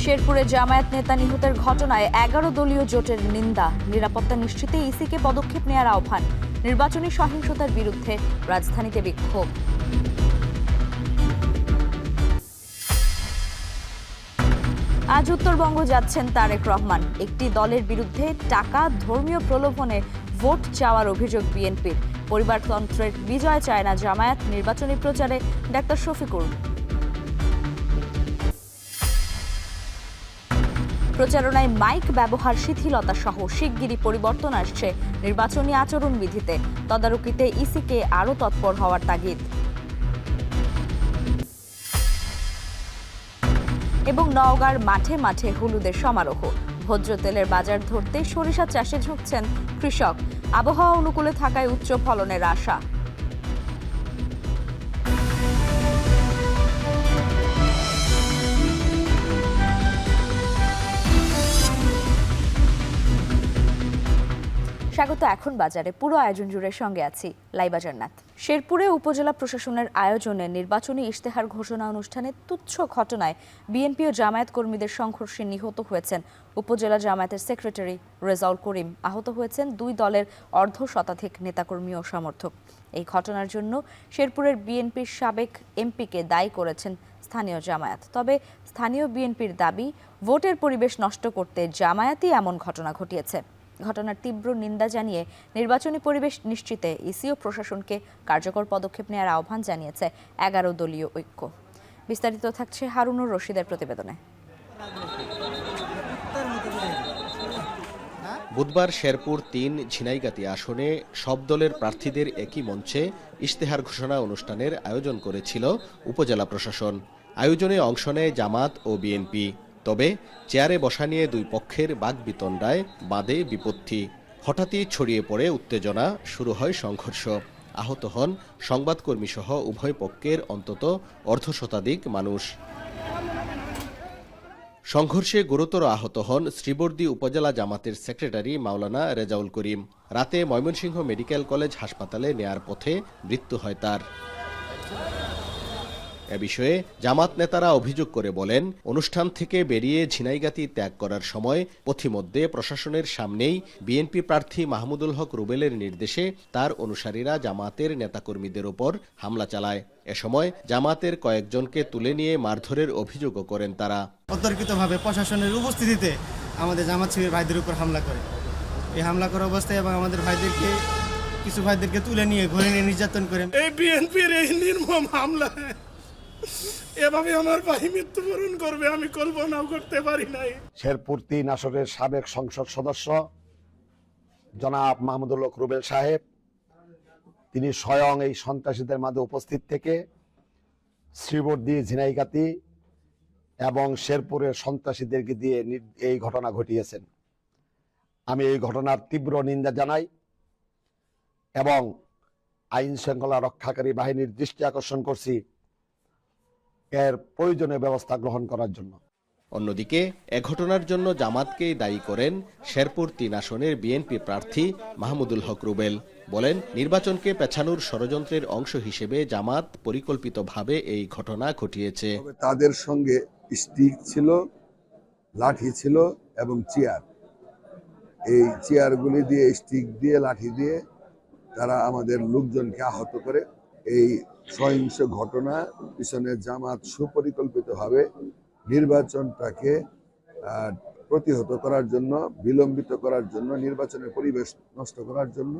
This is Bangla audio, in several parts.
শেরপুরে জামায়াত নেতা নিহতের ঘটনায় 11 দলীয় জোটের নিন্দা, নিরাপত্তা নিশ্চিতে ইসিকে পদক্ষেপ নেওয়ার আহ্বান, নির্বাচনী সহিংসতার বিরুদ্ধে রাজধানীতে বিক্ষোভ। আজ উত্তরবঙ্গ যাচ্ছেন তারেক রহমান। একটি দলের বিরুদ্ধে টাকা, ধর্মীয় প্রলোভনে ভোট চাওয়ার অভিযোগ বিএনপির। পরিবারতন্ত্রের বিজয় চায় না জামায়াত, নির্বাচনী প্রচারে ডাক্তার শফিকুর। প্রচারণায় মাইক ব্যবহার শিথিলতা সহ শিগগিরই পরিবর্তন আসছে নির্বাচনী আচরণবিধিতে। তদারকিতে ইসিকে আরও তৎপর হওয়ার তাগিদ। এবং নওগাঁর মাঠে মাঠে হলুদের সমারোহ। ভোজ্য তেলের বাজার ধরতে সরিষা চাষে ঝুঁকছেন কৃষক। আবহাওয়া অনুকূলে থাকায় উচ্চ ফলনের আশা। স্বাগত এখন বাজারে, পুরো আয়োজন জুড়ে সঙ্গে আছি লাইবা জান্নাত। শেরপুরে উপজেলা প্রশাসনের আয়োজনে নির্বাচনী ইশতেহার ঘোষণা অনুষ্ঠানে তুচ্ছ ঘটনায় বিএনপি ও জামায়াত কর্মীদের সংঘর্ষে নিহত হয়েছেন উপজেলা জামায়াতের সেক্রেটারি রেজাউল করিম। আহত হয়েছেন দুই দলের অর্ধশতাধিক নেতাকর্মী ও সমর্থক। এই ঘটনার জন্য শেরপুরের বিএনপির সাবেক এমপিকে দায়ী করেছেন স্থানীয় জামায়াত। তবে স্থানীয় বিএনপির দাবি, ভোটের পরিবেশ নষ্ট করতে জামায়াতই এমন ঘটনা ঘটিয়েছে। ঘটনার তীব্র নিন্দা জানিয়ে নির্বাচনী পরিবেশ নিশ্চিতে ইসি ও প্রশাসনকে কার্যকর পদক্ষেপ নেওয়ার আহ্বান জানিয়েছে 11 দলীয় ঐক্য। বিস্তারিত থাকছে হারুনুর রশিদের প্রতিবেদনে। বুধবার শেরপুর ৩ ঝিনাইগাতি আসনে সব দলের প্রার্থীদের একই মঞ্চে ইশতেহার ঘোষণা অনুষ্ঠানের আয়োজন করেছিল উপজেলা প্রশাসন। আয়োজনে অংশ নেয় জামাত ও বিএনপি। তবে চেয়ারে বসা নিয়ে দুই পক্ষের বাগবিতণ্ডায় বাঁধে বিপত্তি। হঠাৎই ছড়িয়ে পড়ে উত্তেজনা, শুরু হয় সংঘর্ষ। আহত হন সংবাদকর্মী সহ উভয় পক্ষের অন্তত অর্ধশতাধিক মানুষ। সংঘর্ষে গুরুতর আহত হন শ্রীবর্দী উপজেলা জামাতের সেক্রেটারি মাওলানা রেজাউল করিম। রাতে ময়মনসিংহ মেডিকেল কলেজ হাসপাতালে নেয়ার পথে মৃত্যু হয় তার। এ বিষয়ে জামাত নেতারা অভিযোগ করে বলেন, অনুষ্ঠান থেকে বেরিয়ে ঝিনাইগাতি ত্যাগ করার সময় পথিমধ্যে প্রশাসনের সামনেই বিএনপি প্রার্থী মাহমুদুল হক রুবেলের নির্দেশে তার অনুসারীরা জামাতের নেতাকর্মীদের ওপর হামলা চালায়। এ সময় জামাতের কয়েকজনকে তুলে নিয়ে মারধরের অভিযোগও করেন তারা। অতর্কিতভাবে প্রশাসনের উপস্থিতিতে আমাদের জামাত শিবির ভাইদের উপর হামলা করে। এই হামলা করা অবস্থায় এবং আমাদের কিছু ভাইদেরকে তুলে নিয়ে ঘরে নিয়ে নির্যাতন করেন। এই বিএনপির এই নির্মম হামলা এভাবে আমার ভাই মৃত্যুবরণ করবে আমি কল্পনাও করতে পারি নাই। শেরপুর ৩ আসনের সাবেক সংসদ সদস্য জনাব মাহমুদুল হক রুবেল সাহেব, তিনি স্বয়ং এই সন্ত্রাসীদের মাঝে উপস্থিত থেকে শ্রীবর্দী, ঝিনাইগাতি এবং শেরপুরের সন্ত্রাসীদেরকে দিয়ে এই ঘটনা ঘটিয়েছেন। আমি এই ঘটনার তীব্র নিন্দা জানাই এবং আইন শৃঙ্খলা রক্ষাকারী বাহিনীর দৃষ্টি আকর্ষণ করছি এর প্রয়োজনীয় ব্যবস্থা গ্রহণ করার জন্য। অন্যদিকে এ ঘটনার জন্য জামাতকেই দায়ী করেন শেরপুর ৩ আসনের বিএনপি প্রার্থী মাহমুদুল হক রুবেল। বলেন, নির্বাচনকে পেছানোর ষড়যন্ত্রের অংশ হিসেবে জামাত পরিকল্পিতভাবে এই ঘটনা ঘটিয়েছে। তাদের সঙ্গে স্টিক ছিল, লাঠি ছিল এবং চেয়ার। এই চেয়ারগুলি দিয়ে, স্টিক দিয়ে, লাঠি দিয়ে তারা আমাদের লোকজনকে আহত করে। এই সহিংস ঘটনা পিছনে জামাত সুপরিকল্পিতভাবে নির্বাচনটাকে প্রতিহত করার জন্য, বিলম্বিত করার জন্য, নির্বাচনের পরিবেশ নষ্ট করার জন্য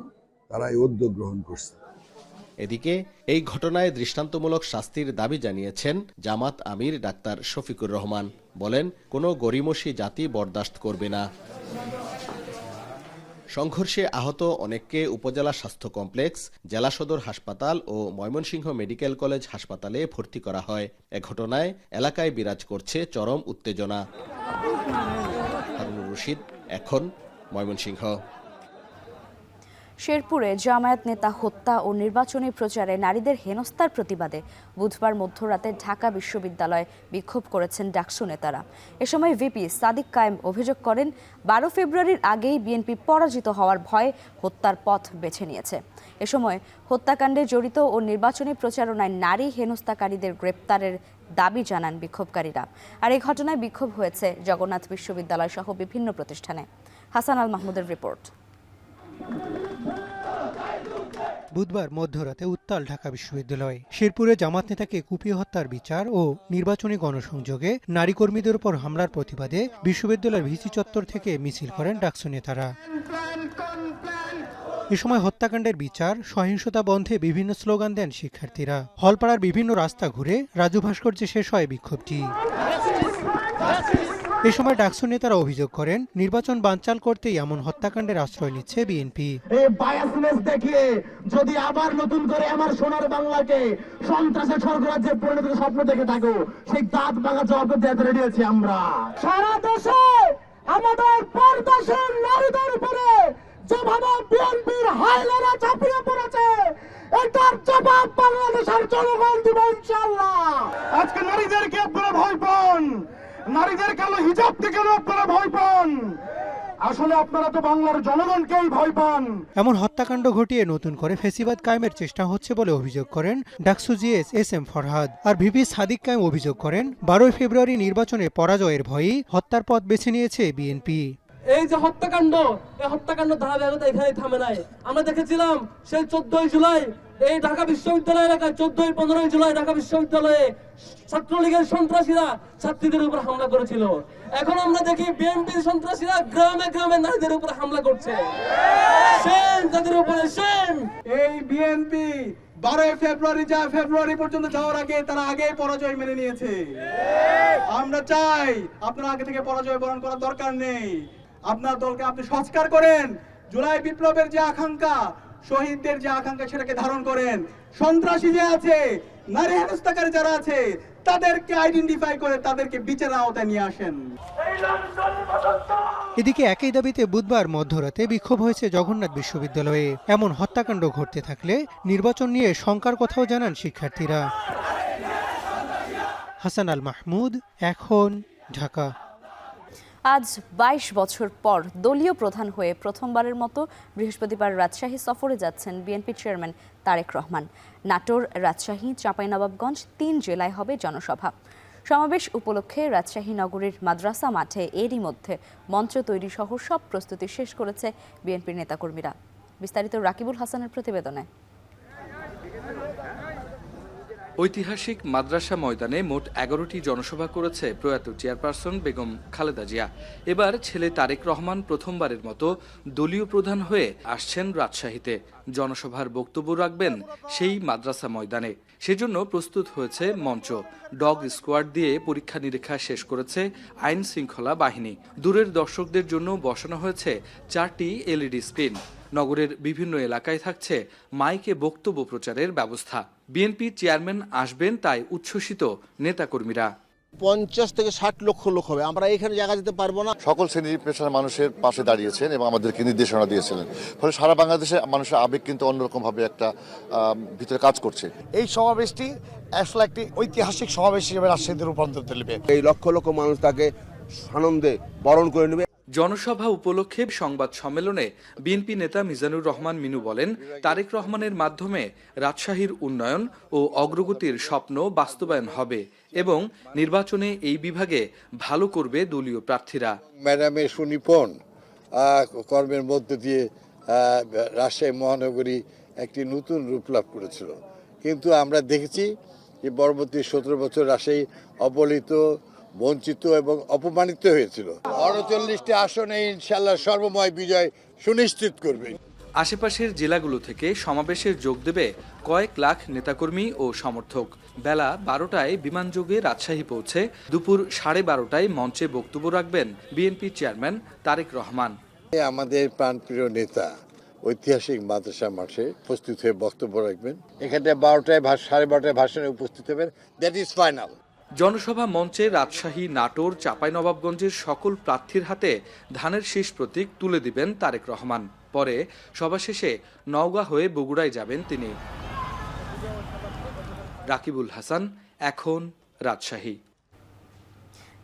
তারা এই উদ্যোগ গ্রহণ করছে। এদিকে এই ঘটনায় দৃষ্টান্তমূলক শাস্তির দাবি জানিয়েছেন জামাত আমির ডাক্তার শফিকুর রহমান। বলেন, কোনো গরিমসি জাতি বরদাস্ত করবে না। সংঘর্ষে আহত অনেককে উপজেলা স্বাস্থ্য কমপ্লেক্স, জেলা সদর হাসপাতাল ও ময়মনসিংহ মেডিকেল কলেজ হাসপাতালে ভর্তি করা হয়। এ ঘটনায় এলাকায় বিরাজ করছে চরম উত্তেজনা। হারুনুর রশিদ, এখন, ময়মনসিংহ। শেরপুরে জামায়াত নেতা হত্যা ও নির্বাচনী প্রচারে নারীদের হেনস্থার প্রতিবাদে বুধবার মধ্যরাতে ঢাকা বিশ্ববিদ্যালয়ে বিক্ষোভ করেছেন ডাকসু নেতারা। এ সময় ভিপি সাদিক কায়েম অভিযোগ করেন, 12 ফেব্রুয়ারির আগেই বিএনপি পরাজিত হওয়ার ভয়ে হত্যার পথ বেছে নিয়েছে। এ সময় হত্যাকাণ্ডে জড়িত ও নির্বাচনী প্রচারণায় নারী হেনস্থাকারীদের গ্রেপ্তারের দাবি জানান বিক্ষোভকারীরা। আর এই ঘটনায় বিক্ষোভ হয়েছে জগন্নাথ বিশ্ববিদ্যালয় সহ বিভিন্ন প্রতিষ্ঠানে। হাসান আল মাহমুদের রিপোর্ট। বুধবার মধ্যরাতে উত্তাল ঢাকা বিশ্ববিদ্যালয়। শেরপুরে জামাত নেতাকে কুপিয়ে হত্যার বিচার ও নির্বাচনী গণসংযোগে নারী কর্মীদের উপর হামলার প্রতিবাদে বিশ্ববিদ্যালয়ের ভিসি চত্বর থেকে মিছিল করেন ডাকসু নেতারা। এ সময় হত্যাকাণ্ডের বিচার, সহিংসতা বন্ধে বিভিন্ন স্লোগান দেন শিক্ষার্থীরা। হলপাড়ার বিভিন্ন রাস্তা ঘুরে রাজু ভাস্কর্যে শেষ হয় বিক্ষোভটি। এ সময় ডাকসু নেতারা অভিযোগ করেন, নির্বাচন বানচাল করতেই এমন হত্যাকাণ্ডের আশ্রয় নিচ্ছে বিএনপি। এই বায়াসনেস দেখিয়ে যদি আবার নতুন করে আমার সোনার বাংলাকে সন্ত্রাসের স্বর্গরাজ্যে পরিণত স্বপ্ন দেখে থাকো, সেই দাঁত ভাঙা জবাব দিতে রেডি আছি আমরা। সারা দেশে আমাদের পর্দাসীন নারীদের উপরে যেভাবে বিএনপির হাইলারা চাপিয়ে পড়েছে, এটার জবাব বাংলাদেশের জনগণ দিবে ইনশাআল্লাহ। আজকে নারীদেরকে আপনারা ভয় পান, নারীদের কালো হিজাব থেকে আপনারা ভয় পান, আসলে আপনারা তো বাংলার জনগণকেই ভয় পান। এমন হত্যাকাণ্ড ঘটিয়ে নতুন করে ফ্যাসিবাদ কায়েমের চেষ্টা হচ্ছে বলে অভিযোগ করেন DUCSU GS S M Farhad. আর ভিপি সাদিক কায়েম অভিযোগ করেন, 12 ফেব্রুয়ারি নির্বাচনে পরাজয়ের ভয়েই হত্যার পথ বেছে নিয়েছে বিএনপি। এই যে হত্যাকাণ্ড, এই হত্যাকাণ্ড ধারাবাহিকতা এখানেই থামে নাই। আমরা দেখেছিলাম সেই 14 জুলাই এই ঢাকা বিশ্ববিদ্যালয় এলাকায়, 14-15 জুলাই ঢাকা বিশ্ববিদ্যালয়ে ছাত্রলীগের সন্ত্রাসীরা ছাত্রীদের উপর হামলা করেছিল। এখন আমরা দেখি বিএনপির সন্ত্রাসীরা গ্রামে গ্রামে নারীদের উপর হামলা করছে। সেন তাদের উপরে সেন। এই বিএনপি 12 ফেব্রুয়ারি পর্যন্ত যাওয়ার আগে তারা আগেই পরাজয় মেনে নিয়েছে। আমরা চাই আপনারা আগে থেকে পরাজয় বরণ করার দরকার নেই। আপনার দলকে আপনি সংস্কার করেন, জুলাই বিপ্লবের যে আকাঙ্ক্ষা, শহীদদের যে আকাঙ্ক্ষা সেটাকে ধারণ করেন। সন্ত্রাসী যে আছে, নারী হেনস্থাকারী যারা আছে, তাদেরকে আইডেন্টিফাই করে তাদেরকে বিচারের আওতায় নিয়ে আসেন। এদিকে একই দাবিতে বুধবার মধ্যরাতে বিক্ষোভ হয়েছে জগন্নাথ বিশ্ববিদ্যালয়ে। এমন হত্যাকাণ্ড ঘটতে থাকলে নির্বাচন নিয়ে শঙ্কার কথাও জানান শিক্ষার্থীরা। হাসান আল মাহমুদ, এখন, ঢাকা। আজ 22 বছর পর দলীয় প্রধান হয়ে প্রথমবারের মতো বৃহস্পতিবার রাজশাহী সফরে যাচ্ছেন বিএনপি চেয়ারম্যান তারেক রহমান। নাটোর, রাজশাহী, চাঁপাইনবাবগঞ্জ 3 জেলায় হবে জনসভা। সমাবেশ উপলক্ষে রাজশাহী নগরীর মাদ্রাসা মাঠে এরই মধ্যে মঞ্চ তৈরি সহ সব প্রস্তুতি শেষ করেছে বিএনপির নেতাকর্মীরা। বিস্তারিত রাকিবুল হাসানের প্রতিবেদনে। ঐতিহাসিক মাদ্রাসা ময়দানে মোট 11টি জনসভা করেছে প্রয়াত চেয়ারপারসন বেগম খালেদা জিয়া। এবার ছেলে তারেক রহমান প্রথমবারের মতো দলীয় প্রধান হয়ে আসছেন রাজশাহীতে। জনসভার বক্তব্য রাখবেন সেই মাদ্রাসা ময়দানে। সেজন্য প্রস্তুত হয়েছে মঞ্চ। ডগ স্কোয়াড দিয়ে পরীক্ষা নিরীক্ষা শেষ করেছে আইন শৃঙ্খলা বাহিনী। দূরের দর্শকদের জন্য বসানো হয়েছে 4টি এলইডি স্ক্রিন। নগরের বিভিন্ন এলাকায় থাকছে মাইকে বক্তব্য প্রচারের ব্যবস্থা। বিএনপি চেয়ারম্যান আসবেন তাই উচ্ছ্বসিত নেতাকর্মীরা। 50 থেকে 60 লক্ষ লোক হবে, আমরা এখানে জায়গা দিতে পারবো না। সকল শ্রেণীর পেশার মানুষের পাশে দাঁড়িয়েছেন এবং আমাদেরকে নির্দেশনা দিয়েছিলেন। ফলে সারা বাংলাদেশে মানুষের আবেগ কিন্তু অন্যরকম ভাবে একটা ভিতরে কাজ করছে। এই সমাবেশটি আসলে একটি ঐতিহাসিক সমাবেশ হিসেবে রাজশাহীতে রূপান্তরিত নেবে। এই লক্ষ লক্ষ মানুষ তাকে আনন্দে বরণ করে নেবে। জনসভা উপলক্ষে সংবাদ সম্মেলনে বিএনপি নেতা মিজানুর রহমান মিনু বলেন, তারেক রহমানের মাধ্যমে রাজশাহীর উন্নয়ন ও অগ্রগতির স্বপ্ন বাস্তবায়ন হবে এবং নির্বাচনে এই বিভাগে ভালো করবে দলীয় প্রার্থীরা। ম্যাডামের সুনিপুণ কর্মের মধ্য দিয়ে রাজশাহী মহানগরী একটি নতুন রূপ লাভ করেছিল, কিন্তু আমরা দেখেছি যে পরবর্তী 17 বছর রাজশাহী অবহেলিত, বঞ্চিত এবং অপমানিত হয়েছিল। 39টি আসনে ইনশাআল্লাহ সর্বময় বিজয় সুনিশ্চিত করবে। আশেপাশের জেলাগুলো থেকে সমাবেশে যোগ দেবে কয়েক লাখ নেতাকর্মী ও সমর্থক। বেলা 12টায় বিমানযোগে রাজশাহী পৌঁছে দুপুর 12:30টায় মঞ্চে বক্তব্য রাখবেন বিএনপি চেয়ারম্যান তারেক রহমান। আমাদের প্রাণপ্রিয় নেতা ঐতিহাসিক মাদ্রাসা মাঠে উপস্থিত হয়ে বক্তব্য রাখবেন। এখানে 12টায় 12:30টায় ভাষণে উপস্থিত হবেন। That is final. জনসভা মঞ্চে রাজশাহী, নাটোর, চাঁপাইনবাবগঞ্জের সকল প্রার্থীর হাতে ধানের শীষ প্রতীক তুলে দিবেন তারেক রহমান। পরে সভা শেষে নওগাঁ হয়ে বগুড়ায় যাবেন তিনি। রাকিবুল হাসান, এখন, রাজশাহী।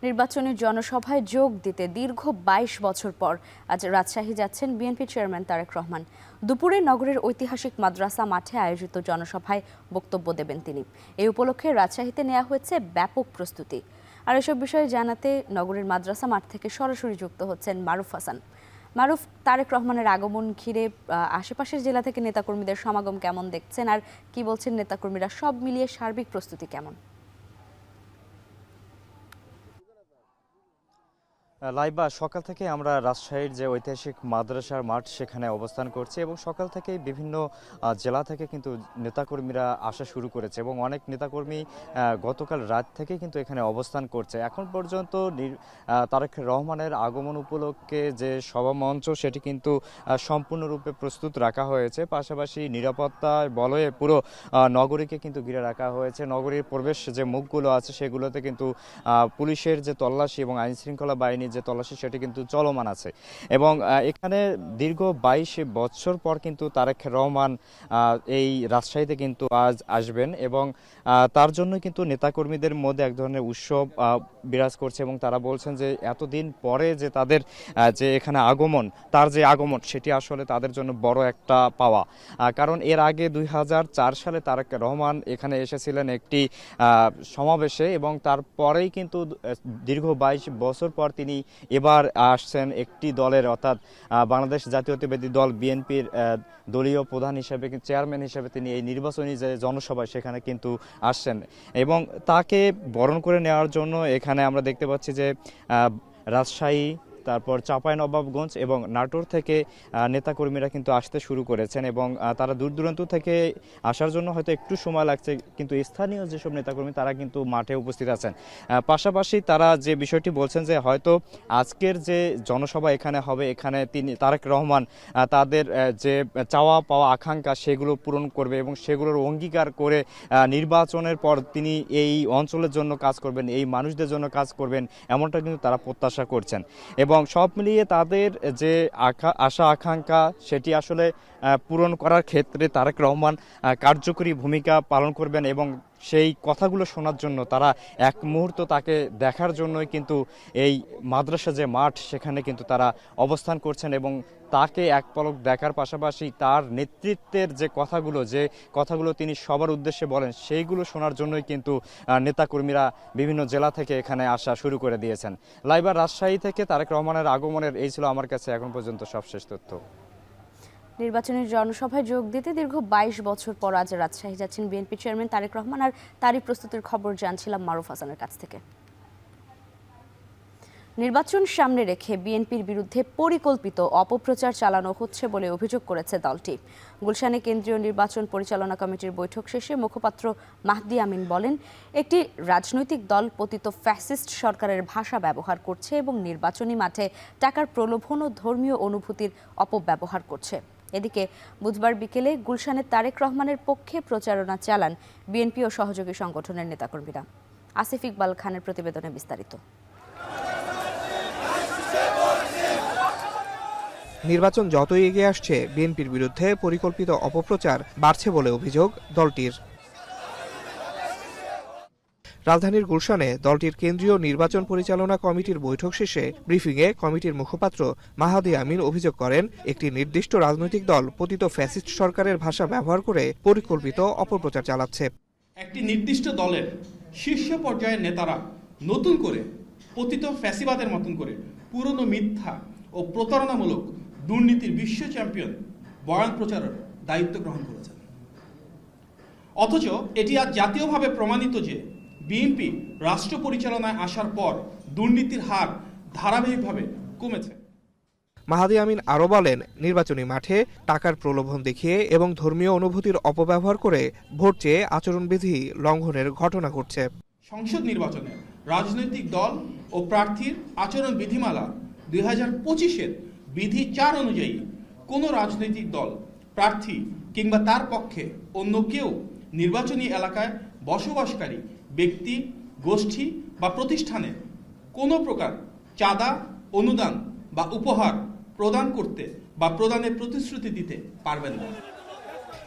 নির্বাচনী জনসভায় যোগ দিতে দীর্ঘ ২২ বছর পর আজ রাজশাহী যাচ্ছেন বিএনপি চেয়ারম্যান তারেক রহমান। দুপুরে নগরের ঐতিহাসিক মাদ্রাসা মাঠে আয়োজিত জনসভায় বক্তব্য দেবেন তিনি। এই উপলক্ষে রাজশাহীতে নেওয়া হয়েছে ব্যাপক প্রস্তুতি। আর এসব বিষয়ে জানাতে নগরের মাদ্রাসা মাঠ থেকে সরাসরি যুক্ত হচ্ছেন মারুফ হাসান। মারুফ, তারেক রহমানের আগমন ঘিরে আশেপাশের জেলা থেকে নেতাকর্মীদের সমাগম কেমন দেখছেন, আর কি বলছেন নেতাকর্মীরা? সব মিলিয়ে সার্বিক প্রস্তুতি কেমন? লাইবা, সকাল থেকে আমরা রাজশাহীর যে ঐতিহাসিক মাদ্রাসার মাঠ সেখানে অবস্থান করছি এবং সকাল থেকে বিভিন্ন জেলা থেকে কিন্তু নেতাকর্মীরা আসা শুরু করেছে এবং অনেক নেতাকর্মী গতকাল রাত থেকে কিন্তু এখানে অবস্থান করছে। এখন পর্যন্ত তারেক রহমানের আগমন উপলক্ষে যে সভামঞ্চ সেটি কিন্তু সম্পূর্ণরূপে প্রস্তুত রাখা হয়েছে। পাশাপাশি নিরাপত্তা বলয়ে পুরো নগরীকে কিন্তু ঘিরে রাখা হয়েছে। নগরীর প্রবেশ যে মুখগুলো আছে সেগুলোতে কিন্তু পুলিশের যে তল্লাশি এবং আইনশৃঙ্খলা বাহিনী যে তল্লাশি সেটি কিন্তু চলমান আছে এবং এখানে দীর্ঘ ২২ বছর পর কিন্তু তারেক রহমান এই রাজশাহীতে কিন্তু আজ আসবেন এবং তার জন্য কিন্তু নেতাকর্মীদের মধ্যে এক ধরনের উৎসব বিরাজ করছে এবং তারা বলছেন যে এতদিন পরে যে তাদের যে এখানে আগমন, তার যে আগমন সেটি আসলে তাদের জন্য বড় একটা পাওয়া। কারণ এর আগে ২০০৪ সালে তারেক রহমান এখানে এসেছিলেন একটি সমাবেশে এবং তারপরেই কিন্তু দীর্ঘ ২২ বছর পর তিনি এবার আসছেন একটি দলের, অর্থাৎ বাংলাদেশ জাতীয়তাবাদী দল বিএনপির দলীয় প্রধান হিসেবে, চেয়ারম্যান হিসেবে তিনি এই নির্বাচনী যে জনসভায় সেখানে কিন্তু আসছেন এবং তাকে বরণ করে নেওয়ার জন্য এখানে আমরা দেখতে পাচ্ছি যে রাজশাহী, তারপর চাঁপাইনবাবগঞ্জ এবং নাটোর থেকে নেতাকর্মীরা কিন্তু আসতে শুরু করেছেন এবং তারা দূর দূরান্ত থেকে আসার জন্য হয়তো একটু সময় লাগছে, কিন্তু স্থানীয় যেসব নেতাকর্মী তারা কিন্তু মাঠে উপস্থিত আছেন। পাশাপাশি তারা যে বিষয়টি বলছেন যে হয়তো আজকের যে জনসভা এখানে হবে, এখানে তিনি তারেক রহমান তাদের যে চাওয়া পাওয়া আকাঙ্ক্ষা সেগুলো পূরণ করবে এবং সেগুলোর অঙ্গীকার করে নির্বাচনের পর তিনি এই অঞ্চলের জন্য কাজ করবেন, এই মানুষদের জন্য কাজ করবেন, এমনটা কিন্তু তারা প্রত্যাশা করছেন। এবং সব মিলিয়ে তাদের যে আশা আকাঙ্ক্ষা সেটি আসলে পূরণ করার ক্ষেত্রে তারেক রহমান কার্যকরী ভূমিকা পালন করবেন এবং সেই কথাগুলো শোনার জন্য তারা এক মুহূর্ত তাকে দেখার জন্যই কিন্তু এই মাদ্রাসা যে মাঠ সেখানে কিন্তু তারা অবস্থান করছেন এবং তাকে এক পলক দেখার পাশাপাশি তার নেতৃত্বের যে কথাগুলো তিনি সবার উদ্দেশ্যে বলেন সেইগুলো শোনার জন্যই কিন্তু নেতাকর্মীরা বিভিন্ন জেলা থেকে এখানে আসা শুরু করে দিয়েছেন। লাইবা, রাজশাহী থেকে তারেক রহমানের আগমনের এই ছিল আমার কাছে এখন পর্যন্ত সবশেষ তথ্য। নির্বাচনী জনসভায় যোগ দিতে দীর্ঘ ২২ বছর পর আজ রাজশাহী যাচ্ছেন বিএনপি চেয়ারম্যান তারেক রহমান, আর তারই প্রস্তুতির খবর জানছিলাম মারুফ হাসানের কাছ থেকে। নির্বাচন সামনে রেখে বিএনপির বিরুদ্ধে পরিকল্পিত অপপ্রচার চালানো হচ্ছে বলে অভিযোগ করেছে দলটি। গুলশানে কেন্দ্রীয় নির্বাচন পরিচালনা কমিটির বৈঠক শেষে মুখপাত্র মাহদি আমিন বলেন, একটি রাজনৈতিক দল পতিত ফ্যাসিস্ট সরকারের ভাষা ব্যবহার করছে এবং নির্বাচনী মাঠে টাকার প্রলোভন ও ধর্মীয় অনুভূতির অপব্যবহার করছে। এদিকে বুধবার বিকেলে গুলশানে তারেক রহমানের পক্ষে প্রচারণা চালান বিএনপি ও সহযোগী সংগঠনের নেতাকর্মীরা। আসিফ ইকবাল খানের প্রতিবেদনে বিস্তারিত। নির্বাচন যতই এগিয়ে আসছে বিএনপির বিরুদ্ধে পরিকল্পিত অপপ্রচার বাড়ছে বলে অভিযোগ দলটির। রাজধানীর গুলশানে দলটির কেন্দ্রীয় নির্বাচন পরিচালনা কমিটির বৈঠক শেষে ব্রিফিংয়ে কমিটির মুখপাত্র মাহাদি আমিন অভিযোগ করেন, একটি নির্দিষ্ট রাজনৈতিক দল পতিত ফ্যাসিস্ট সরকারের ভাষা ব্যবহার করে পরিকল্পিত অপপ্রচার চালাচ্ছে। একটি নির্দিষ্ট দলের শীর্ষ পর্যায়ের নেতারা নতুন করে পতিত ফ্যাসিবাদের মতন করে পুরনো মিথ্যা ও প্রতারণামূলক দুর্নীতির বিশ্ব চ্যাম্পিয়ন বয়ান প্রচারের দায়িত্ব গ্রহণ করেছেন। অথচ এটি আজ জাতীয়ভাবে প্রমাণিত যে বিএনপি রাষ্ট্র পরিচালনায় আসার পর দুর্নীতির হার ধারাবাহিকভাবে কমেছে। মাহাদি আমিন আরও বলেন, নির্বাচনী মাঠে টাকার প্রলোভন দেখিয়ে এবং ধর্মীয় অনুভূতির অপব্যবহার করে ভোট চেয়ে আচরণবিধি লঙ্ঘনের ঘটনা ঘটছে। সংসদ নির্বাচনে রাজনৈতিক দল ও প্রার্থীর আচরণ বিধিমালা 2025-এর বিধি 4 অনুযায়ী কোনো রাজনৈতিক দল, প্রার্থী কিংবা তার পক্ষে অন্য কেউ নির্বাচনী এলাকায় বসবাসকারী ব্যক্তি, গোষ্ঠী বা প্রতিষ্ঠানে কোনো প্রকার চাঁদা, অনুদান বা উপহার প্রদান করতে বা প্রদানের প্রতিশ্রুতি দিতে পারবেন না।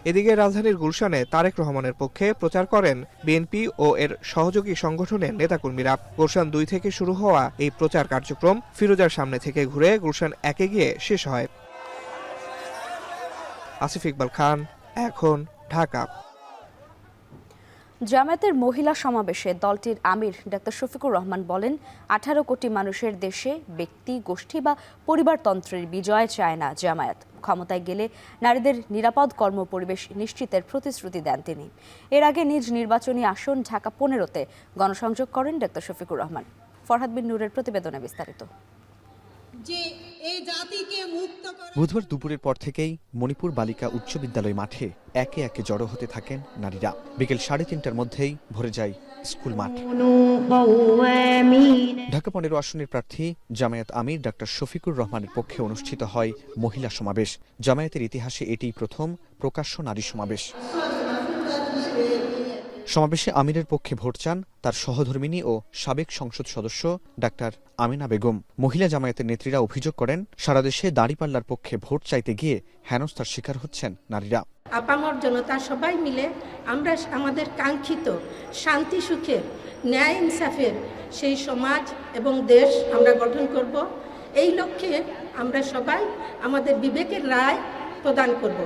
এদিকে রাজধানীর গুলশানে তারেক রহমানের পক্ষে প্রচার করেন বিএনপি ও এর সহযোগী সংগঠনের নেতাকর্মীরা। গুলশান 2 থেকে শুরু হওয়া এই প্রচার কার্যক্রম ফিরোজার সামনে থেকে ঘুরে গুলশান 1-এ গিয়ে শেষ হয়। আসিফ ইকবাল খান, এখন, ঢাকা। জামায়াতের মহিলা সমাবেশে দলটির আমির ডাক্তার শফিকুর রহমান বলেন, 18 কোটি মানুষের দেশে ব্যক্তি, গোষ্ঠী বা পরিবারতন্ত্রের বিজয় চায় না জামায়াত। ক্ষমতায় গেলে নারীদের নিরাপদ কর্মপরিবেশ নিশ্চিতের প্রতিশ্রুতি দেন তিনি। এর আগে নিজ নির্বাচনী আসন ঢাকা 15-তে গণসংযোগ করেন ডাক্তার শফিকুর রহমান। ফরহাদ বিন নূরের প্রতিবেদনে বিস্তারিত। বুধবার দুপুরের পর থেকেই মণিপুর বালিকা উচ্চ বিদ্যালয় মাঠে একে একে জড়ো হতে থাকেন নারীরা। বিকেল 3:30টার মধ্যেই ভরে যায় স্কুল মাঠ। ঢাকা 15 আসনের প্রার্থী জামায়াত আমির ডাক্তার শফিকুর রহমানের পক্ষে অনুষ্ঠিত হয় মহিলা সমাবেশ। জামায়াতের ইতিহাসে এটিই প্রথম প্রকাশ্য নারী সমাবেশ। সমাবেশে আমিরের পক্ষে ভোট চান তার সহধর্মিণী ও সাবেক সংসদ সদস্য ডাক্তার আমিনা বেগম। মহিলা জামায়াতের নেত্রীরা অভিযোগ করেন, সারা দেশে দাঁড়িপাল্লার পক্ষে ভোট চাইতে গিয়ে হেনস্থার শিকার হচ্ছেন নারীরা। আপামর জনতা সবাই মিলে আমরা আমাদের কাঙ্ক্ষিত শান্তি সুখের, ন্যায় ইনসাফের সেই সমাজ এবং দেশ আমরা গঠন করব। এই লক্ষ্যে আমরা সবাই আমাদের বিবেকের রায় প্রদান করব।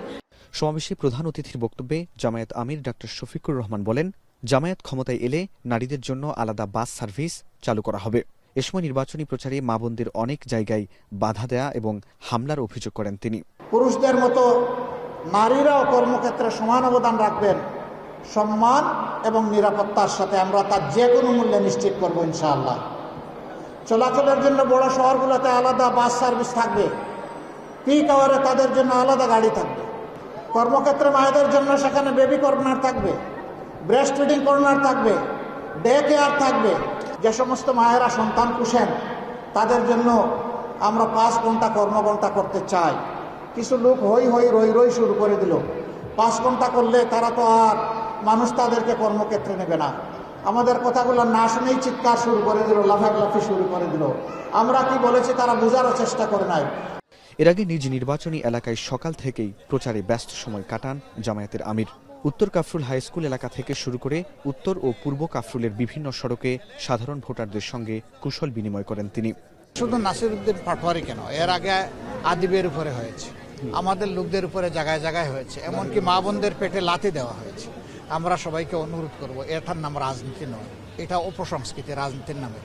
সমাবেশে প্রধান অতিথির বক্তব্যে জামায়াত আমির ডাক্তার শফিকুর রহমান বলেন, জামায়াত ক্ষমতায় এলে নারীদের জন্য আলাদা বাস সার্ভিস চালু করা হবে। এ সময় নির্বাচনী প্রচারে মা বোনদের অনেক জায়গায় বাধা দেয়া এবং হামলার অভিযোগ করেন তিনি। পুরুষদের মতো নারীরাও কর্মক্ষেত্রে সমান অবদান রাখবেন। সম্মান এবং নিরাপত্তার সাথে আমরা তার যে কোনো মূল্যে নিশ্চিত করব ইনশাআল্লাহ। চলাচলের জন্য বড় শহরগুলোতে আলাদা বাস সার্ভিস থাকবে, পিক আওয়ারে তাদের জন্য আলাদা গাড়ি থাকবে। কর্মক্ষেত্রে মায়েদের জন্য সেখানে বেবি কর্নার থাকবে, ব্রেস্ট ফিডিং কর্নার থাকবে, ডে কেয়ার থাকবে। যে সমস্ত মায়েরা সন্তান পুষেন তাদের জন্য আমরা 5 ঘন্টা কর্মঘণ্টা করতে চাই। কিছু লোক হই রই শুরু করে দিল। 5 ঘন্টা করলে তারা তো আর মানুষ তাদেরকে কর্মক্ষেত্রে নেবে না। আমাদের কথাগুলো না শুনেই চিৎকার শুরু করে দিল, লাফালাফি শুরু করে দিল। আমরা কি বলেছি তারা বোঝারও চেষ্টা করে নাই। এর আগে নিজ নির্বাচনী এলাকায় সকাল থেকেই প্রচারে ব্যস্ত সময় কাটান জামায়াতের আমির। উত্তর কাফরুল হাই স্কুল এলাকা থেকে শুরু করে উত্তর ও পূর্ব কাফরুলের বিভিন্ন সড়কে সাধারণ ভোটারদের সঙ্গে কুশল বিনিময় করেন তিনি। শুধু নাসিরউদ্দিন পাটোয়ারি কেন, এর আগে আদিবের উপরে হয়েছে, আমাদের লোকদের উপরে জায়গায় জায়গায় হয়েছে, এমনকি মা বোনদের পেটে লাথি দেওয়া হয়েছে। আমরা সবাইকে অনুরোধ করব, এটার নাম রাজনীতি নয়, এটা অপসংস্কৃতি, রাজনীতির নামে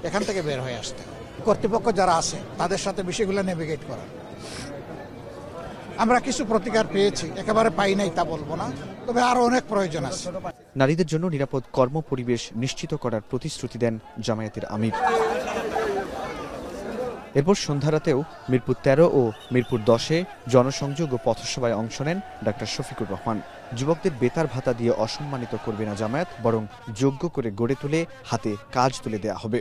এখান থেকে বের হয়ে আসতে হবে। কর্তৃপক্ষ যারা আছে তাদের সাথে বিষয়গুলো নেভিগেট করা। আমরা কিছু প্রতিকার পেয়েছি, একেবারে পাই নাই তা বলবো না, তবে আরো অনেক প্রয়োজন আছে। নারীদের জন্য নিরাপদ কর্মপরিবেশ নিশ্চিত করার প্রতিশ্রুতি দেন জামায়াতের আমির। এরপর সন্ধ্যারাতেও মিরপুর 13 ও মিরপুর 10-এ জনসংযোগ ও পথসভায় অংশ নেন ডাক্তার শফিকুর রহমান। যুবকদের বেতার ভাতা দিয়ে অসম্মানিত করবে না জামায়াত, বরং যোগ্য করে গড়ে তুলে হাতে কাজ তুলে দেয়া হবে।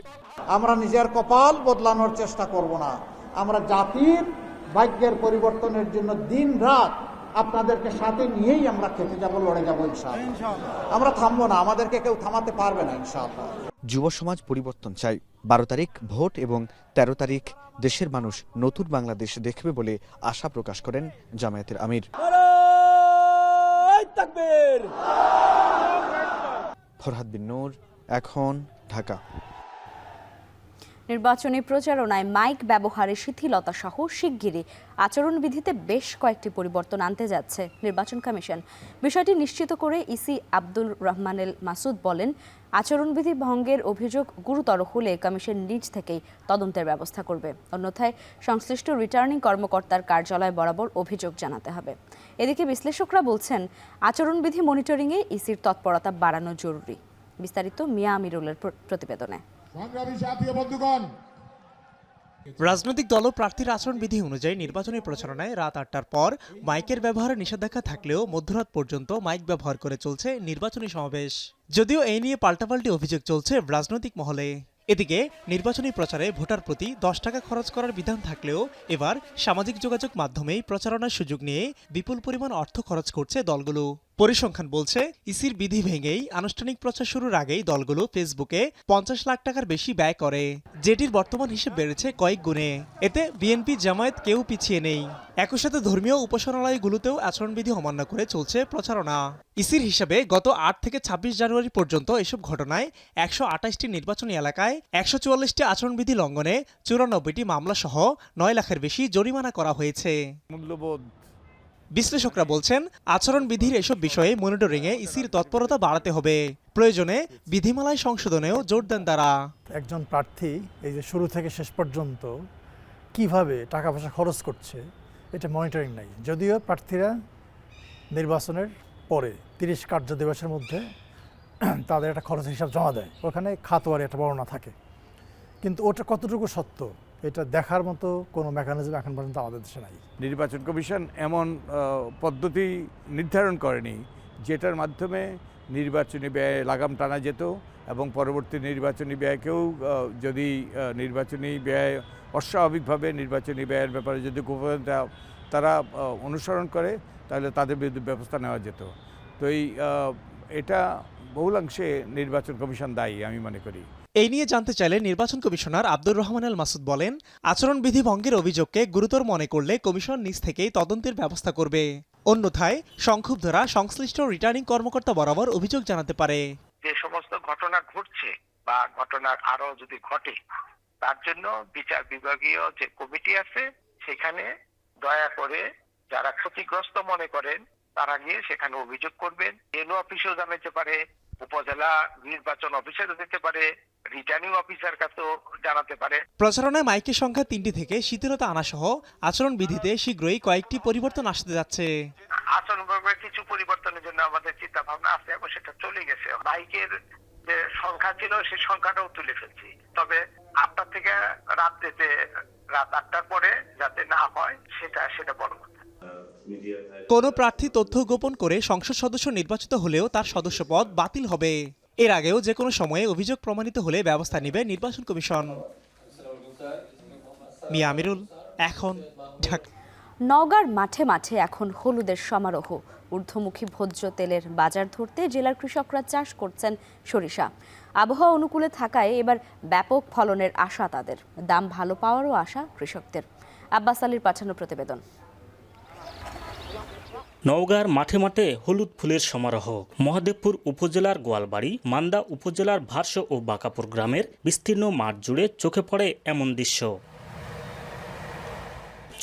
আমরা নিজের কপাল বদলানোর চেষ্টা করব না, আমরা জাতির ভাগ্যের পরিবর্তনের জন্য দিন রাত আপনাদেরকে সাথে নিয়েই আমরা খেতে যাব, লড়ে যাব ইনশাআল্লাহ। আমরা থামবো না, আমাদেরকে কেউ থামাতে পারবে না ইনশাআল্লাহ। যুব সমাজ পরিবর্তন চাই। 12 তারিখ ভোট এবং 13 তারিখ দেশের মানুষ নতুন বাংলাদেশ দেখবে বলে আশা প্রকাশ করেন জামায়াতের আমির। ফরহাদ বিন নূর, এখন, ঢাকা। নির্বাচনী প্রচারণায় মাইক ব্যবহারে শিথিলতা সহ শিগগিরই আচরণবিধিতে বেশ কয়েকটি পরিবর্তন আনতে যাচ্ছে নির্বাচন কমিশন। বিষয়টি নিশ্চিত করে ইসি আব্দুল রহমানেল মাসুদ বলেন, আচরণবিধি ভঙ্গের অভিযোগ গুরুতর হলে কমিশন নিজ থেকেই তদন্তের ব্যবস্থা করবে। অন্যথায় সংশ্লিষ্ট রিটার্নিং কর্মকর্তার কার্যালয় বরাবর অভিযোগ জানাতে হবে। এদিকে বিশ্লেষকরা বলছেন, আচরণবিধি মনিটরিংয়ে ইসির তৎপরতা বাড়ানো জরুরি। বিস্তারিত মিয়া আমিরুলের প্রতিবেদনে। রাজনৈতিক দল ও প্রার্থীর আচরণবিধি অনুযায়ী নির্বাচনী প্রচারণায় রাত 8টার পর মাইকের ব্যবহারে নিষেধাজ্ঞা থাকলেও মধ্যরাত পর্যন্ত মাইক ব্যবহার করে চলছে নির্বাচনী সমাবেশ। যদিও এই নিয়ে পাল্টাপাল্টি অভিযোগ চলছে রাজনৈতিক মহলে। এদিকে নির্বাচনী প্রচারে ভোটার প্রতি 10 টাকা খরচ করার বিধান থাকলেও এবার সামাজিক যোগাযোগ মাধ্যমেই প্রচারণার সুযোগ নিয়ে বিপুল পরিমাণ অর্থ খরচ করছে দলগুলো। পরিসংখ্যান বলছে ইসির বিধি ভেঙেই আনুষ্ঠানিক প্রচার শুরুর আগেই দলগুলো ফেসবুকে 50 লাখ টাকার বেশি ব্যয় করে, যেটির বর্তমান হিসেব বেড়েছে কয়েক গুণে। এতে বিএনপি জামায়াত কেউ পিছিয়ে নেই। একই সাথে ধর্মীয় উপাসনালয়গুলোতেও আচরণবিধি অমান্য করে চলছে প্রচারণা। ইসির হিসাবে গত 8 থেকে 26 জানুয়ারি পর্যন্ত এসব ঘটনায় 128টি নির্বাচনী এলাকায় 144টি আচরণবিধি লঙ্ঘনে 94টি মামলা সহ 9 লাখের বেশি জরিমানা করা হয়েছে। মূল্যবোধ বিশ্লেষকরা বলছেন, আচরণবিধির এসব বিষয়ে মনিটরিংয়ে ইসির তৎপরতা বাড়াতে হবে। প্রয়োজনে বিধিমালায় সংশোধনেও জোর দেন তারা। একজন প্রার্থী এই যে শুরু থেকে শেষ পর্যন্ত কিভাবে টাকা পয়সা খরচ করছে এটা মনিটরিং নাই। যদিও প্রার্থীরা নির্বাচনের পরে 30 কার্য দিবসের মধ্যে তাদের একটা খরচ হিসাব জমা দেয়, ওখানে খাতওয়ারি একটা বর্ণনা থাকে, কিন্তু ওটা কতটুকু সত্য এটা দেখার মতো কোনো মেকানিজম এখন পর্যন্ত আমাদের দেশে নাই। নির্বাচন কমিশন এমন পদ্ধতি নির্ধারণ করেনি যেটার মাধ্যমে নির্বাচনী ব্যয় লাগাম টানা যেত এবং পরবর্তী নির্বাচনী ব্যয়কেও যদি নির্বাচনী ব্যয় অস্বাভাবিকভাবে নির্বাচনী ব্যয়ের ব্যাপারে যদি গোপনীয়তা তারা অনুসরণ করে তাহলে তাদের বিরুদ্ধে ব্যবস্থা নেওয়া যেত। তো এটা বহুলাংশে নির্বাচন কমিশন দায়ী আমি মনে করি। এই নিয়ে জানতে চাইলে নির্বাচন কমিশনার আব্দুর রহমান আল মাসুদ বলেন, আচরণবিধি ভঙ্গের অভিযোগকে গুরুতর মনে করলে কমিশন নিজ থেকেই তদন্তের ব্যবস্থা করবে। অন্যথায় সংক্ষুব্ধরা সংশ্লিষ্ট রিটার্নিং কর্মকর্তা বরাবর অভিযোগ জানাতে পারে। যে সমস্ত ঘটনা ঘটছে বা ঘটনার আরো যদি ঘটে তার জন্য বিচার বিভাগীয় যে কমিটি আছে সেখানে দয়া করে যারা ক্ষতিগ্রস্ত মনে করেন তারা গিয়ে সেখানে অভিযোগ করবেন। এনও অফিসেও জানাতে পারে, উপজেলা নির্বাচন অফিসারও দিতে পারে, রিটার্নিং অফিসার কাছেও জানাতে পারে। প্রচারণায় মাইকের সংখ্যা 3টি থেকে শিথিলতা আনা সহ আচরণবিধিতে শীঘ্রই কয়েকটি পরিবর্তন আসতে যাচ্ছে। আচরণ কিছু পরিবর্তনের জন্য আমাদের চিন্তা ভাবনা আছে এবং সেটা চলে গেছে। বাইকের যে সংখ্যা ছিল সেই সংখ্যাটাও তুলে ফেলছি, তবে 8টা থেকে রাত 8টার পরে যাতে না হয় সেটা বড় কথা। কোন প্রার্থী তথ্য গোপন করে সংসদ সদস্য নির্বাচিত হলেও তার সদস্যপদ বাতিল হবে। এর আগেও যে কোনো সময়ে অভিযোগ প্রমাণিত হলে ব্যবস্থা নেবে নির্বাচন কমিশন। মিয়া আমিরুল, এখন ঢাকা। নওগাঁর মাঠে মাঠে এখন হলুদের সমারোহ। ঊর্ধ্বমুখী ভোজ্য তেলের বাজার ধরতে জেলার কৃষকরা চাষ করছেন সরিষা। আবহাওয়া অনুকূলে থাকায় এবার ব্যাপক ফলনের আশা তাদের, দাম ভালো পাওয়ারও আশা কৃষকদের। আব্বাস আলীর পাঠানো প্রতিবেদন। নওগাঁর মাঠে মাঠে হলুদ ফুলের সমারোহ। মহাদেবপুর উপজেলার গোয়ালবাড়ি, মান্দা উপজেলার ভারসো ও বাঁকাপুর গ্রামের বিস্তীর্ণ মাঠ জুড়ে চোখে পড়ে এমন দৃশ্য।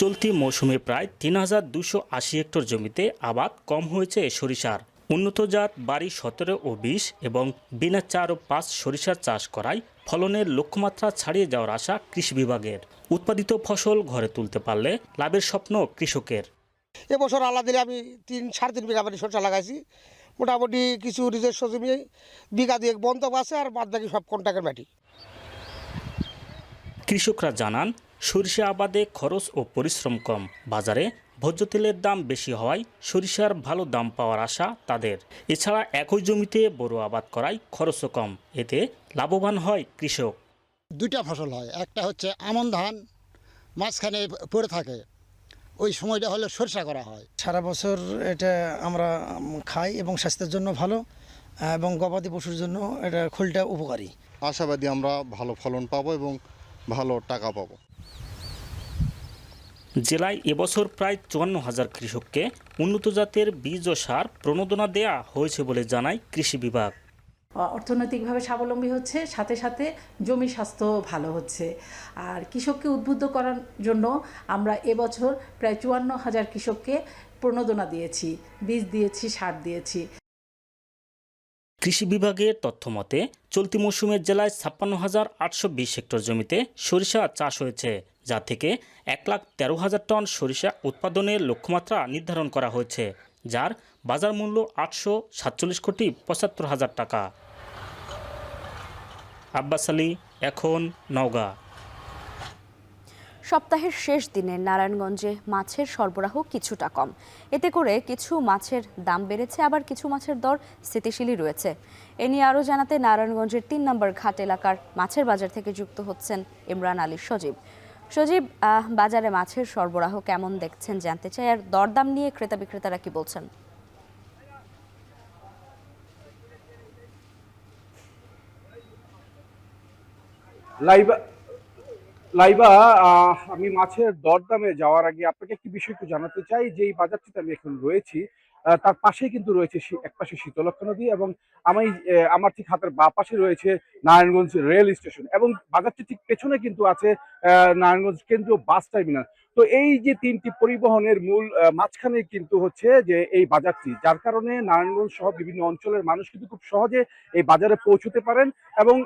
চলতি মৌসুমে প্রায় ৩,২৮০ হেক্টর জমিতে আবাদ কম হয়েছে সরিষার। উন্নত জাত বাড়ি 17 ও 20 এবং বিনা 4 ও 5 সরিষার চাষ করায় ফলনের লক্ষ্যমাত্রা ছাড়িয়ে যাওয়ার আশা কৃষি বিভাগের। উৎপাদিত ফসল ঘরে তুলতে পারলে লাভের স্বপ্ন কৃষকের। এবছর আল্লাহ দিলে আমি 3-3.5 বিঘা বাড়ি সরষা লাগাইছি। মোটামুটি কিছু নিজস্ব জমি বিঘা 2 বন্ধ আছে আর বাদ বাকি সব কন্ট্রাক্টের মাটি। কৃষকরা জানান, সরিষা আবাদে খরচ ও পরিশ্রম কম, বাজারে ভোজ্য তেলের দাম বেশি হওয়ায় সরিষার ভালো দাম পাওয়ার আশা তাদের। এছাড়া একই জমিতে বড় আবাদ করায় খরচও কম, এতে লাভবান হয় কৃষক। 2টা ফসল হয়, একটা হচ্ছে আমন ধান মাঝখানে পড়ে থাকে, ওই সময়টা হলে সরিষা করা হয়। সারা বছর এটা আমরা খাই এবং স্বাস্থ্যের জন্য ভালো এবং গবাদি পশুর জন্য এটা খোলটা উপকারী। আশাবাদী আমরা ভালো ফলন পাবো এবং ভালো টাকা পাবো। জেলায় এবছর প্রায় 54,000 কৃষককে উন্নত জাতের বীজ ও সার প্রণোদনা দেয়া হয়েছে বলে জানায় কৃষি বিভাগ। অর্থনৈতিকভাবে স্বাবলম্বী হচ্ছে, সাথে সাথে জমি স্বাস্থ্য ভালো হচ্ছে। আর কৃষককে উদ্বুদ্ধ করার জন্য আমরা এবছর প্রায় 54,000 কৃষককে প্রণোদনা দিয়েছি, বীজ দিয়েছি, সার দিয়েছি। কৃষি বিভাগের তথ্য মতে চলতি মৌসুমে জেলায় 56,820 হেক্টর জমিতে সরিষা চাষ হয়েছে, যা থেকে 1,13,000 টন সরিষা উৎপাদনের লক্ষ্যমাত্রা নির্ধারণ করা হয়েছে, যার বাজার মূল্য 847,75,000 টাকা। আব্বাস আলী, এখন নওগাঁ। সপ্তাহের শেষ দিনে নারায়ণগঞ্জে মাছের সরবরাহ কিছুটা কম। এতে করে কিছু মাছের দাম বেড়েছে, আবার কিছু মাছের দর স্থিতিশীলই রয়েছে। এ নিয়ে আরও জানাতে নারায়ণগঞ্জের 3 নম্বর ঘাট এলাকার মাছের বাজার থেকে যুক্ত হচ্ছেন ইমরান আলী সজীব। সজীব, বাজারে মাছের সরবরাহ কেমন দেখছেন জানতে চাই, আর দরদাম নিয়ে ক্রেতা বিক্রেতারা কি বলছেন? লাইবা, আমি মাছের দরদামে যাওয়ার আগে আপনাকে একটি বিষয় একটু জানাতে চাই যে এই বাজারটিতে আমি এখন রয়েছি তার পাশেই কিন্তু রয়েছে এক পাশে শীতলক্ষা নদী এবং আমার ঠিক হাতের বাঁ পাশে রয়েছে নারায়ণগঞ্জ রেল স্টেশন এবং বাজারটি ঠিক পেছনে কিন্তু আছে নারায়ণগঞ্জ কেন্দ্রীয় বাস টার্মিনাল। তো এই যে তিনটি পরিবহনের মূল মাঝখানে কিন্তু হচ্ছে যে এই বাজারটি, যার কারণে নারায়ণগঞ্জ সহ বিভিন্ন অঞ্চলের মানুষ কিন্তু খুব সহজে এই বাজারে পৌঁছতে পারেন এবং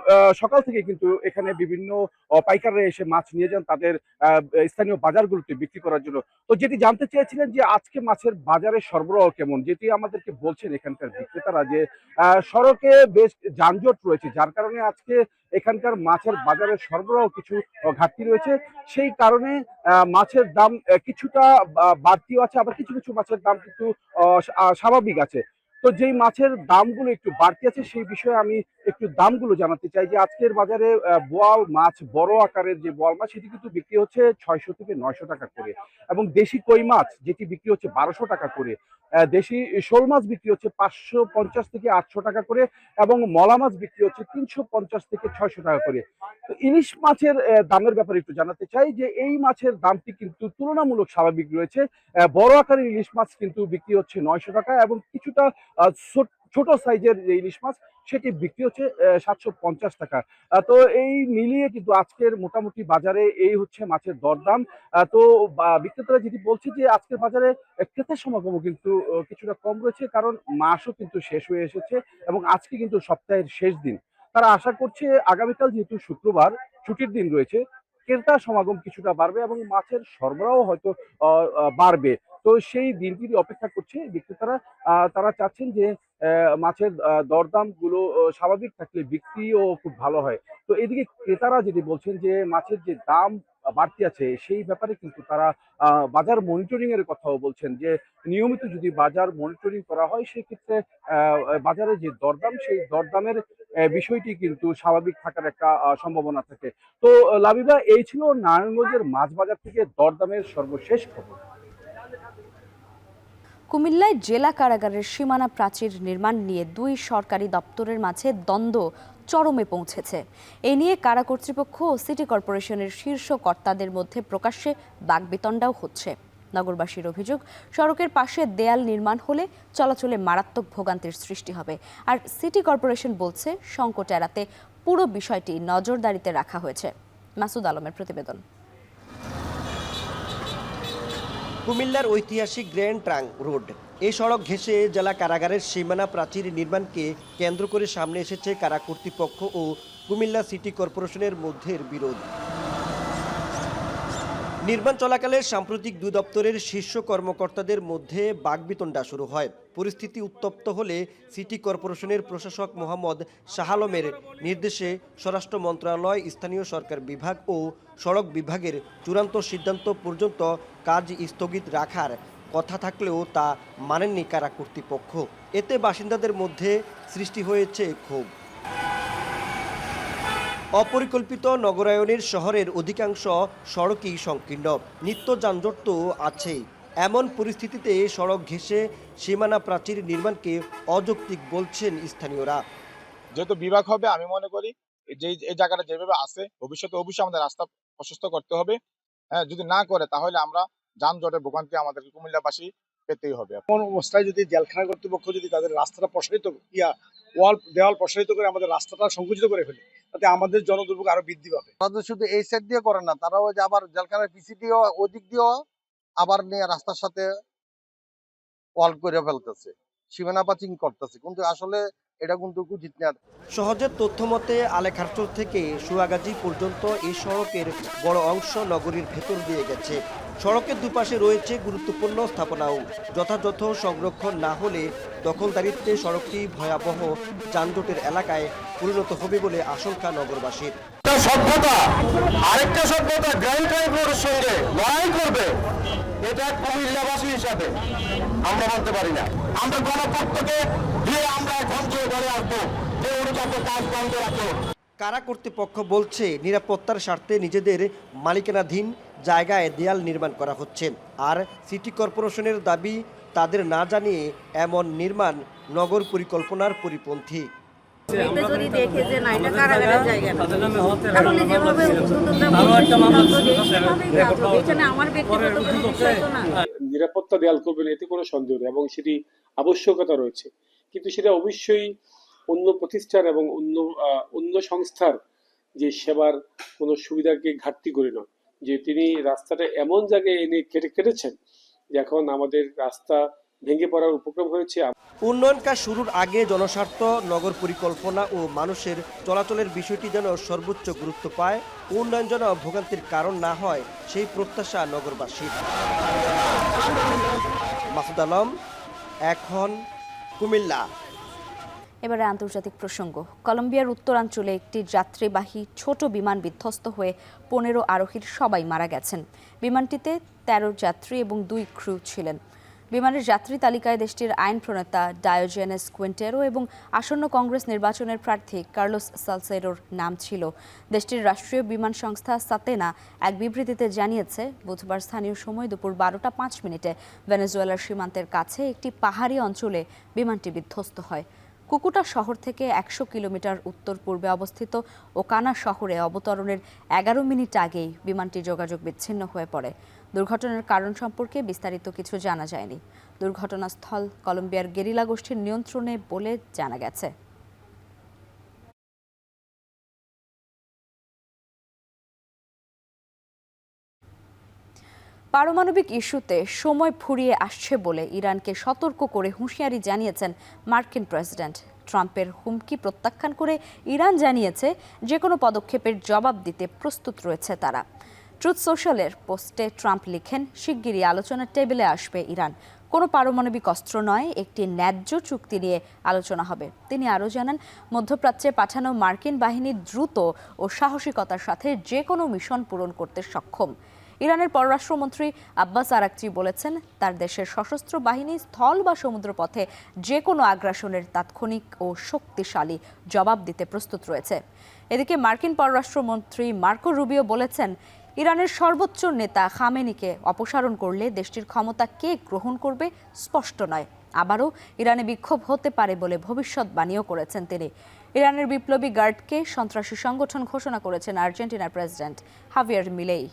সকাল থেকে কিন্তু এখানে বিভিন্ন পাইকাররা এসে মাছ নিয়ে যান তাদের স্থানীয় বাজারগুলোতে বিক্রি করার জন্য। তো যেটি জানতে চেয়েছিলেন যে আজকে মাছের বাজারে সরবরাহ কেমন, যেটি আমাদেরকে বলছেন এখানকার বিক্রেতারা যে সড়কে বেশ যানজট রয়েছে, যার কারণে আজকে এখানকার মাছের বাজারে সরবরাহ কিছু ঘাটতি রয়েছে। সেই কারণে মাছের দাম কিছুটা বাড়তিও আছে, আবার কিছু কিছু মাছের দাম কিন্তু স্বাভাবিক আছে। তো যেই মাছের দামগুলো একটু বাড়তি আছে সেই বিষয়ে আমি একটু দামগুলো জানাতে চাই যে আজকের বাজারে বোয়াল মাছ, বড় আকারের যে বোয়াল মাছ সেটি কিন্তু বিক্রি হচ্ছে 600 থেকে 900 টাকা করে এবং দেশি কই মাছ যেটি বিক্রি হচ্ছে 1200 টাকা করে, দেশি শোল মাছ বিক্রি হচ্ছে 550 থেকে 800 টাকা করে এবং মলা মাছ বিক্রি হচ্ছে 350 থেকে 600 টাকা করে। তো ইলিশ মাছের দামের ব্যাপারে একটু জানাতে চাই যে এই মাছের দামটি কিন্তু তুলনামূলক স্বাভাবিক রয়েছে। বড় আকারের ইলিশ মাছ কিন্তু বিক্রি হচ্ছে 900 টাকা এবং কিছুটা ছোট সাইজের যে ইলিশ মাছ সেটি বিক্রি হচ্ছে 750 টাকা। তো এই মিলিয়ে কিন্তু আজকের মোটামুটি বাজারে এই হচ্ছে মাছের দরদাম। তো বিক্রেতারা যেটি বলছে যে আজকের বাজারে ক্রেতার সমাগমও কিন্তু কিছুটা কম রয়েছে, কারণ মাসও কিন্তু শেষ হয়ে এসেছে এবং আজকে কিন্তু সপ্তাহের শেষ দিন। তারা আশা করছে আগামীকাল যেহেতু শুক্রবার ছুটির দিন রয়েছে, ক্রেতা সমাগম কিছুটা বাড়বে এবং মাছের সরবরাহ হয়তো বাড়বে। তো সেই দিনটি অপেক্ষা করছে বিক্রেতারা। তারা চাচ্ছেন যে মাছের দরদাম গুলো স্বাভাবিক থাকলে বিক্রিও খুব ভালো হয়। তো এদিকে ক্রেতারা যেটি বলছেন যে মাছের যে দাম বাড়তি আছে সেই ব্যাপারে কিন্তু তারা বাজার মনিটরিং এর কথাও বলছেন যে নিয়মিত যদি বাজার মনিটরিং করা হয় সেক্ষেত্রে বাজারে যে দরদাম সেই দরদামের বিষয়টি কিন্তু স্বাভাবিক থাকার একটা সম্ভাবনা থাকে। তো লাবিবা, এই ছিল নারায়ণগঞ্জের মাছ বাজার থেকে দরদামের সর্বশেষ খবর। কুমিল্লায় জেলা কারাগারের সীমানা প্রাচীর নির্মাণ নিয়ে দুই সরকারি দপ্তরের মাঝে দ্বন্দ্ব চরমে পৌঁছেছে। এ নিয়ে কারা কর্তৃপক্ষ ও সিটি কর্পোরেশনের শীর্ষ কর্তাদের মধ্যে প্রকাশ্যে বাকবিতণ্ডাও হচ্ছে। নগরবাসীর অভিযোগ, সড়কের পাশে দেয়াল নির্মাণ হলে চলাচলে মারাত্মক ভোগান্তির সৃষ্টি হবে। আর সিটি কর্পোরেশন বলছে সংকট এড়াতে পুরো বিষয়টি নজরদারিতে রাখা হয়েছে। মাসুদ আলমের প্রতিবেদন। কুমিল্লার ঐতিহাসিক গ্র্যান্ড ট্রাঙ্ক রোড, এই সড়ক ঘেঁষে জেলা কারাগারের সীমানা প্রাচীর নির্মাণকে কেন্দ্র করে সামনে এসেছে কারা কর্তৃপক্ষ ও কুমিল্লা সিটি কর্পোরেশনের মধ্যে বিরোধ। নির্মাণ চলাকালে সাম্প্রতিক দুই দপ্তরের শীর্ষ কর্মকর্তাদের মধ্যে বাকবিতণ্ডা শুরু হয়। পরিস্থিতি উত্তপ্ত হলে সিটি কর্পোরেশনের প্রশাসক মোহাম্মদ শাহ আলমের নির্দেশে স্বরাষ্ট্র মন্ত্রণালয়, স্থানীয় সরকার বিভাগ ও সড়ক বিভাগের চূড়ান্ত সিদ্ধান্ত পর্যন্ত কাজ স্থগিত রাখার কথা থাকলেও তা মানেননি কারা কর্তৃপক্ষ। এতে বাসিন্দাদের মধ্যে সৃষ্টি হয়েছে ক্ষোভ। অপরিকল্পিত নগরায়নের শহরের অধিকাংশ সড়কই সংকীর্ণ, নিত্য যানজট তো আছেই। এমন পরিস্থিতিতে সড়ক ঘেঁষে সীমানা প্রাচীর নির্মাণকে অযৌক্তিক বলছেন স্থানীয়রা। যেহেতু বিভাগ হবে, আমি মনে করি যে এই জায়গাটা যেভাবে আছে ভবিষ্যতে অবশ্যই আমাদের রাস্তা প্রশস্ত করতে হবে। হ্যাঁ, যদি না করে তাহলে আমরা যানজটের ভোগান্তি আমাদেরকে কুমিল্লাবাসী পেতেই হবে। কোন অবস্থায় যদি জেলখানা কর্তৃপক্ষ যদি তাদের রাস্তাটা প্রসারিত দেওয়াল প্রসারিত করে আমাদের রাস্তাটা সংকুচিত করে ফেলে, তাতে আমাদের জনদুর্ভোগ আরো বৃদ্ধি পাবে। তাদের শুধু এই সাইড দিয়ে করে না, তারাও যে আবার জেলখানার পিসি দিয়েও ওদিক দিয়েও আবার নিয়ে রাস্তার সাথে ওয়াল করে ফেলতেছে, সীমানা প্রাচীর করতেছে, কিন্তু আসলে এটা কিন্তু উচিত না। সহজের তথ্য মতে আলেখারচর থেকে সুয়াগাজী পর্যন্ত এই সড়কের বড় অংশ নগরীর ভেতর দিয়ে গেছে। সড়কের দুপাশে রয়েছে গুরুত্বপূর্ণ স্থাপনাও। যথাযথ সংরক্ষণ না হলে দখলদারিত্বে সড়কটি ভয়াবহ যানজটের এলাকায় পরিণত হবে বলে আশঙ্কা নগরবাসীর। সভ্যতা আরেকটা সভ্যতা গ্র্যান্ড ট্রাঙ্ক রোডের সঙ্গে লড়াই করবে, এটা কুমিল্লাবাসী হিসাবে আমরা বলতে পারি না। আমরা গণপক্ষকে দিয়ে আমরা ধ্বংস করে আসবো, যে উনি যাতে কাজ বন্ধ রাখে। কারা কর্তৃপক্ষ বলছে নিরাপত্তার স্বার্থে নিজেদের মালিকানাধীন জায়গায় দেয়াল নির্মাণ করা হচ্ছে। আর সিটি কর্পোরেশনের দাবি, তাদের না জানিয়ে এমন নির্মাণ নগর পরিকল্পনার পরিপন্থী। এতে যদি দেখে যে না এটা কারাগারের জায়গা না, তাহলে যেভাবে উদ্যোক্তারা বলছে সিদ্ধান্ত নেই সেভাবেই কাজ হবে। এখানে আমার ব্যক্তিগত কোনো বিষয় তো না। নিরাপত্তা দেয়াল করবেন এতে কোনো সন্দেহ নেই এবং সেটি আবশ্যকতা রয়েছে, কিন্তু সেটা অবশ্যই অন্য প্রতিষ্ঠান এবং অন্য সংস্থার যে সেবার কোনো সুবিধাকে ঘাটতি করে নয়, যে তিনি রাস্তাটা এমন জায়গায় এনে কেটেছেন যে এখন আমাদের রাস্তা ভেঙে পড়ার উপক্রম হয়েছে। উন্নয়ন কাজ শুরুর আগে জনস্বার্থ, নগর পরিকল্পনা ও মানুষের চলাচলের বিষয়টি যেন সর্বোচ্চ গুরুত্ব পায়, উন্নয়ন যেন ভোগান্তির কারণ না হয়, সেই প্রত্যাশা নগরবাসীর। মাসুদ আলম, এখন, কুমিল্লা। এবারে আন্তর্জাতিক প্রসঙ্গ। কলম্বিয়ার উত্তরাঞ্চলে একটি যাত্রীবাহী ছোট বিমান বিধ্বস্ত হয়ে 15 আরোহীর সবাই মারা গেছেন। বিমানটিতে 13 যাত্রী এবং 2 ক্রু ছিলেন। বিমানের যাত্রী তালিকায় দেশটির আইন প্রণেতা ডায়োজেনেস কুইন্টেরো এবং আসন্ন কংগ্রেস নির্বাচনের প্রার্থী কার্লোস সালসেরোর নাম ছিল। দেশটির রাষ্ট্রীয় বিমান সংস্থা সাতেনা এক বিবৃতিতে জানিয়েছে, বুধবার স্থানীয় সময় দুপুর 12টা 5 ভেনেজুয়েলার সীমান্তের কাছে একটি পাহাড়ি অঞ্চলে বিমানটি বিধ্বস্ত হয়। কুকুটা শহর থেকে 100 কিলোমিটার উত্তর পূর্বে অবস্থিত ওকানা শহরে অবতরণের 11 মিনিট আগেই বিমানটি যোগাযোগ বিচ্ছিন্ন হয়ে পড়ে। দুর্ঘটনার কারণ সম্পর্কে বিস্তারিত কিছু জানা যায়নি। দুর্ঘটনাস্থল কলম্বিয়ার গেরিলা গোষ্ঠীর নিয়ন্ত্রণে বলে জানা গেছে। পারমাণবিক ইস্যুতে সময় ফুরিয়ে আসছে বলে ইরানকে সতর্ক করে হুঁশিয়ারি জানিয়েছেন মার্কিন প্রেসিডেন্ট। ট্রাম্পের হুমকি প্রত্যাখ্যান করে ইরান জানিয়েছে যে কোনো পদক্ষেপের জবাব দিতে প্রস্তুত রয়েছে তারা। ট্রুথ সোশ্যালের পোস্টে ট্রাম্প লিখেন, শিগগিরই আলোচনার টেবিলে আসবে ইরান। কোনো পারমাণবিক অস্ত্র নয়, একটি ন্যায্য চুক্তি নিয়ে আলোচনা হবে। তিনি আরও জানান, মধ্যপ্রাচ্যে পাঠানো মার্কিন বাহিনী দ্রুত ও সাহসিকতার সাথে যে কোনো মিশন পূরণ করতে সক্ষম। ইরানের পররাষ্ট্রমন্ত্রী আব্বাস আরাকচি বলেছেন, তার দেশের সশস্ত্র বাহিনী স্থল বা সমুদ্রপথে যে কোনো আগ্রাসনের তাৎক্ষণিক ও শক্তিশালী জবাব দিতে প্রস্তুত রয়েছে। এদিকে মার্কিন পররাষ্ট্রমন্ত্রী মার্কো রুবিও বলেছেন, ইরানের সর্বোচ্চ নেতা খামেনিকে অপসারণ করলে দেশটির ক্ষমতা কে গ্রহণ করবে স্পষ্ট নয়। আবারও ইরানে বিক্ষোভ হতে পারে বলে ভবিষ্যৎবাণীও করেছেন তিনি। ইরানের বিপ্লবী গার্ডকে সন্ত্রাসী সংগঠন ঘোষণা করেছেন আর্জেন্টিনার প্রেসিডেন্ট হাভিয়ার মিলেই।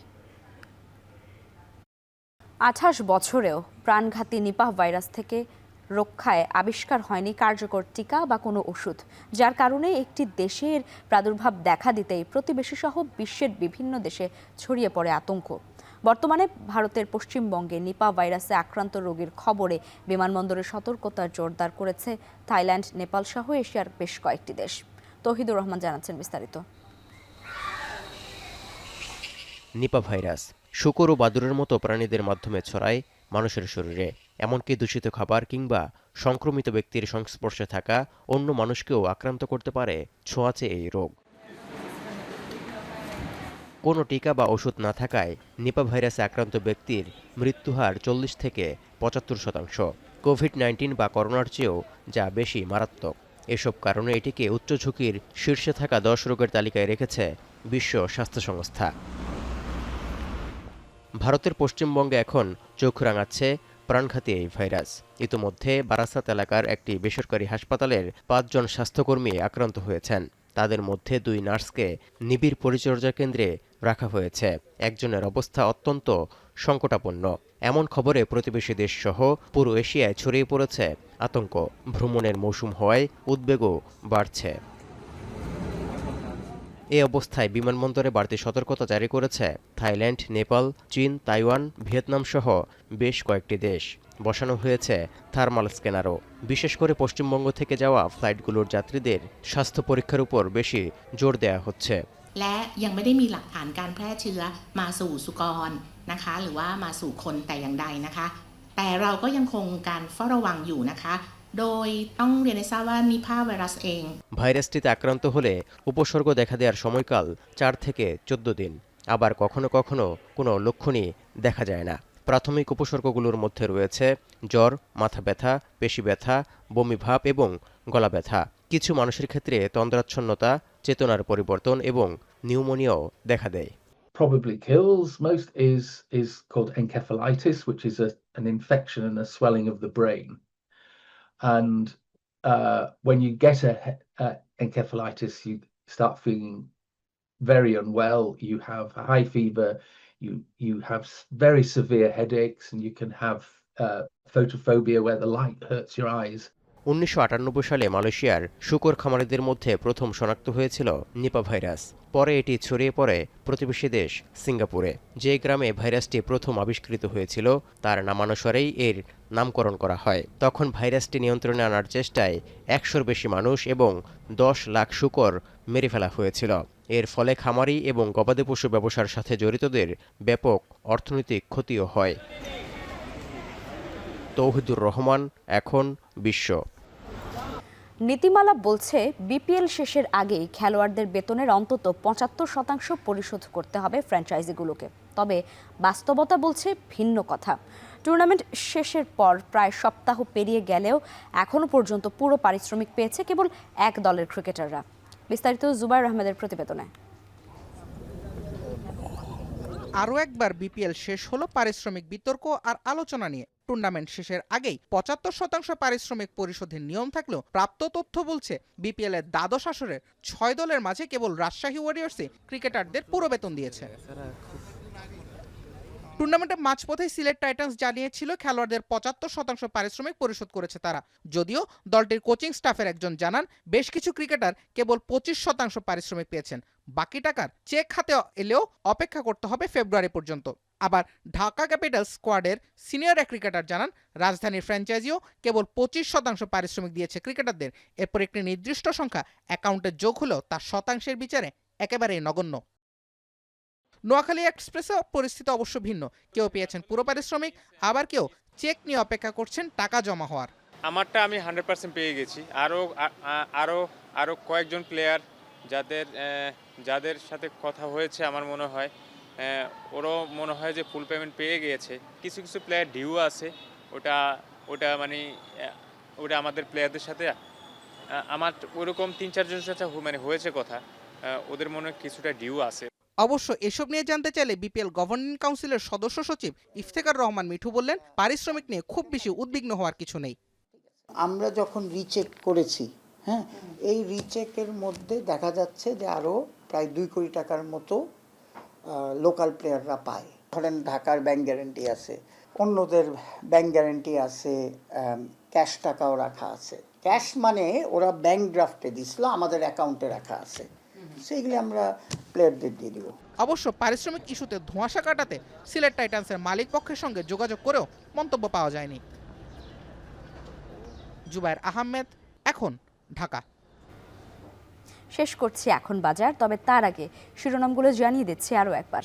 28 বছরেও প্রাণঘাতী নিপাহ ভাইরাস থেকে রক্ষায় আবিষ্কার হয়নি কার্যকর টিকা বা কোনো ওষুধ, যার কারণে একটি দেশের প্রাদুর্ভাব দেখা দিতেই প্রতিবেশী সহ বিশ্বের বিভিন্ন দেশে ছড়িয়ে পড়ে আতঙ্ক। বর্তমানে ভারতের পশ্চিমবঙ্গে নিপাহ ভাইরাসে আক্রান্ত রোগীর খবরে বিমানবন্দরে সতর্কতা জোরদার করেছে থাইল্যান্ড, নেপাল সহ এশিয়ার বেশ কয়েকটি দেশ। তৌহিদুর রহমান জানাচ্ছেন বিস্তারিত। নিপাহ ভাইরাস শূকর ও বাদুড়ের মতো প্রাণীদের মাধ্যমে ছড়ায় মানুষের শরীরে। এমনকি দূষিত খাবার কিংবা সংক্রমিত ব্যক্তির সংস্পর্শে থাকা অন্য মানুষকেও আক্রান্ত করতে পারে ছোঁয়াচে এই রোগ। কোনো টিকা বা ওষুধ না থাকায় নিপাহ ভাইরাসে আক্রান্ত ব্যক্তির মৃত্যুহার 40 থেকে 75%। কোভিড-19 বা করোনার চেয়েও যা বেশি মারাত্মক। এসব কারণে এটিকে উচ্চ ঝুঁকির শীর্ষে থাকা 10 রোগের তালিকায় রেখেছে বিশ্ব স্বাস্থ্য সংস্থা। ভারতের পশ্চিমবঙ্গে এখন চোখ রাঙাচ্ছে প্রাণঘাতী এই ভাইরাস। ইতোমধ্যে বারাসাত এলাকার একটি বেসরকারি হাসপাতালের 5 জন স্বাস্থ্যকর্মী আক্রান্ত হয়েছেন। তাদের মধ্যে 2 নার্সকে নিবিড় পরিচর্যা কেন্দ্রে রাখা হয়েছে। একজনের অবস্থা অত্যন্ত সংকটাপন্ন। এমন খবরে প্রতিবেশী দেশসহ পুরো এশিয়ায় ছড়িয়ে পড়েছে আতঙ্ক। ভ্রমণের মৌসুম হওয়ায় উদ্বেগও বাড়ছে। এই অবস্থায় বিমানবন্দরে বাড়তি সতর্কতা জারি করেছে থাইল্যান্ড, নেপাল, চীন, তাইওয়ান, ভিয়েতনাম সহ বেশ কয়েকটি দেশ। বসানো হয়েছে থার্মাল স্ক্যানারও। বিশেষ করে পশ্চিমবঙ্গ থেকে যাওয়া ফ্লাইটগুলোর যাত্রীদের স্বাস্থ্য পরীক্ষার উপর বেশি জোর দেওয়া হচ্ছে। และยังไม่ได้มีหลักฐานการแพร่เชื้อมาสู่สุกรนะคะหรือว่ามาสู่คนแต่อย่างใดนะคะแต่เราก็ยังคงการเฝ้าระวังอยู่นะคะโดยต้องเรียนให้ทราบว่านิพาห์ไวรัสเอง ভাইরাসটিতে আক্রান্ত হলে উপসর্গ দেখা দেওয়ার সময়কাল 4 থেকে 14 দিন। আবার কখনো কখনো কোনো লক্ষণই দেখা যায় না। প্রাথমিক উপসর্গগুলোর মধ্যে রয়েছে জ্বর, মাথা ব্যথা, পেশি ব্যথা, বমি ভাব এবং গলা ব্যথা। কিছু মানুষের ক্ষেত্রে তন্দ্রাচ্ছন্নতা, চেতনার পরিবর্তন এবং নিউমোনিয়াও দেখা দেয়। Probably kills most is called encephalitis, which is an infection and a swelling of the brain. And when you get a encephalitis, you start feeling very unwell. You have a high fever. You have very severe headaches, and you can have photophobia, where the light hurts your eyes. 1998 সালে মালয়েশিয়ার শূকর খামারিদের মধ্যে প্রথম শনাক্ত হয়েছিল নিপা ভাইরাস। পরে এটি ছড়িয়ে পড়ে প্রতিবেশী দেশ সিঙ্গাপুরে। যে গ্রামে ভাইরাসটি প্রথম আবিষ্কৃত হয়েছিল তার নামানুসারেই এর নামকরণ করা হয়। তখন ভাইরাসটি নিয়ন্ত্রণে আনার চেষ্টায় 100-র বেশি মানুষ এবং 10 লাখ শূকর মেরে ফেলা হয়েছিল। এর ফলে খামারি এবং গবাদি পশু ব্যবসার সাথে জড়িতদের ব্যাপক অর্থনৈতিক ক্ষতিও হয়। তৌহিদুর রহমান, এখন বিশ্ব। নীতিমালা বলছে বিপিএল শেষের আগেই খেলোয়াড়দের বেতনের অন্তত 75% পরিশোধ করতে হবে ফ্র্যাঞ্চাইজিগুলোকে। তবে বাস্তবতা বলছে ভিন্ন কথা। টুর্নামেন্ট শেষের পর প্রায় সপ্তাহ পেরিয়ে গেলেও এখনও পর্যন্ত পুরো পারিশ্রমিক পেয়েছে কেবল এক দলের ক্রিকেটাররা। বিস্তারিত জুবাইর আহমেদের প্রতিবেদনে। আরও একবার বিপিএল শেষ হলো পারিশ্রমিক বিতর্ক আর আলোচনা নিয়ে। টুর্নামেন্ট শেষের আগেই 75% পারিশ্রমিক পরিশোধের নিয়ম থাকলেও প্রাপ্ত তথ্য বলছে বিপিএল এর দ্বাদশ আসরের 6 দলের মাঝে কেবল রাজশাহী ওয়ারিয়র্সই ক্রিকেটারদের পুরো বেতন দিয়েছে। টুর্নামেন্টের মাঝপথেই সিলেট টাইটান্স জানিয়েছিল খেলোয়াড়দের 75% পারিশ্রমিক পরিশোধ করেছে তারা। যদিও দলটির কোচিং স্টাফের একজন জানান বেশ কিছু ক্রিকেটার কেবল 25% পারিশ্রমিক পেয়েছেন। বাকি টাকার চেক হাতে এলেও অপেক্ষা করতে হবে ফেব্রুয়ারি পর্যন্ত। আবার ঢাকা ক্যাপিটালস স্কোয়াডের সিনিয়র এক ক্রিকেটার জানান রাজধানীর ফ্র্যাঞ্চাইজিও কেবল 25% পারিশ্রমিক দিয়েছে ক্রিকেটারদের। এরপর একটি নির্দিষ্ট সংখ্যা অ্যাকাউন্টে যোগ হলেও তা শতাংশের বিচারে একেবারেই নগণ্য। নোয়াখালী এক্সপ্রেসেও পরিস্থিতি অবশ্য ভিন্ন। কেউ পেয়েছেন পুরো পারিশ্রমিক, আবার কেউ চেক নিয়ে অপেক্ষা করছেন টাকা জমা হওয়ার। আমারটা আমি 100% পেয়ে গেছি। আরও কয়েকজন প্লেয়ার যাদের সাথে কথা হয়েছে আমার মনে হয় ওরও মনে হয় যে ফুল পেমেন্ট পেয়ে গিয়েছে। কিছু কিছু প্লেয়ার ডিউ আছে, ওটা আমাদের প্লেয়ারদের সাথে আমার ওরকম 3-4 জনের সাথে হয়েছে কথা, ওদের মনে হয় কিছুটা ডিউ আছে। অবশ্য এসব নিয়ে জানতে চাইলে বিপিএল গভর্নিং কাউন্সিলের সদস্য সচিব ইফতেখার রহমান মিঠু বললেন পারিশ্রমিক নিয়ে খুব বেশি উদ্বিগ্ন হওয়ার কিছু নেই। আমরা যখন রিচেক করেছি, এই রিচেকের মধ্যে দেখা যাচ্ছে যে আরও প্রায় 2 কোটি টাকার মতো লোকাল প্লেয়াররা পায়। ধরেন ঢাকার ব্যাংক গ্যারেন্টি আছে, অন্যদের ব্যাংক গ্যারেন্টি আছে, ক্যাশ টাকাও রাখা আছে। ক্যাশ মানে ওরা ব্যাংক ড্রাফটে দিছিল, আমাদের অ্যাকাউন্টে রাখা আছে, সেইগুলি আমরা প্লেয়ারদের দিয়ে দিব। অবশ্য পারিশ্রমিক ইস্যুতে ধোঁয়াশা কাটাতে সিলেট টাইটান্সের মালিক পক্ষের সঙ্গে যোগাযোগ করেও মন্তব্য পাওয়া যায়নি। জুবাইর আহমেদ, এখন, ঢাকা। শেষ করছি এখন বাজার, তবে তার আগে শিরোনামগুলো জানিয়ে দিচ্ছি আরও একবার।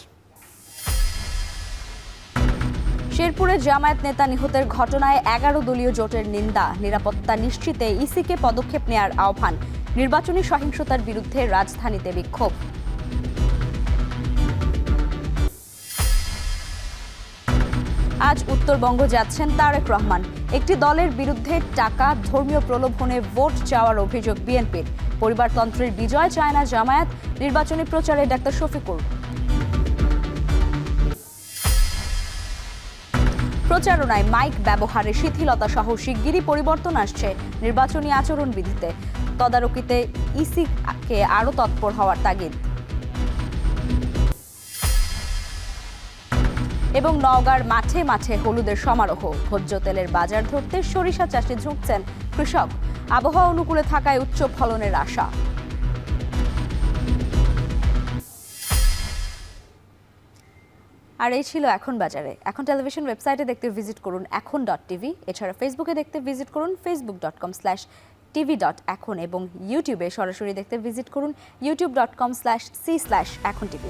শেরপুরে জামায়াত নেতা নিহতের ঘটনায় 11 দলীয় জোটের নিন্দা, নিরাপত্তা নিশ্চিতে ইসিকে পদক্ষেপ নেয়ার আহ্বান, নির্বাচনী সহিংসতার বিরুদ্ধে রাজধানীতে বিক্ষোভ। আজ উত্তরবঙ্গ যাচ্ছেন তারেক রহমান। একটি দলের বিরুদ্ধে টাকা, ধর্মীয় প্রলোভনে ভোট চাওয়ার অভিযোগ বিএনপির। পরিবারতন্ত্রের বিজয় চায় না জামায়াত, নির্বাচনী প্রচারে ডাক্তার শফিকুর। প্রচারণায় মাইক ব্যবহারে শিথিলতা সহ শিগগিরই পরিবর্তন আসছে নির্বাচনী আচরণবিধিতে। তদারকিতে ইসিকে আরও তৎপর হওয়ার তাগিদ। এবং নওগাঁর মাঠে মাঠে হলুদের সমারোহ, ভোজ্য তেলের বাজার ধরতে সরিষা চাষে ঝুঁকছেন কৃষক। আবহাওয়া অনুকূলে থাকায় উচ্চ ফলনের আশা। আর এই ছিল এখন বাজারে। এখন টেলিভিশন ওয়েবসাইটে দেখতে ভিজিট করুন এখন.tv। এছাড়া ফেসবুকে দেখতে ভিজিট করুন facebook.com/tv.এখন এবং ইউটিউবে সরাসরি দেখতে ভিজিট করুন youtube.com/c/echontv।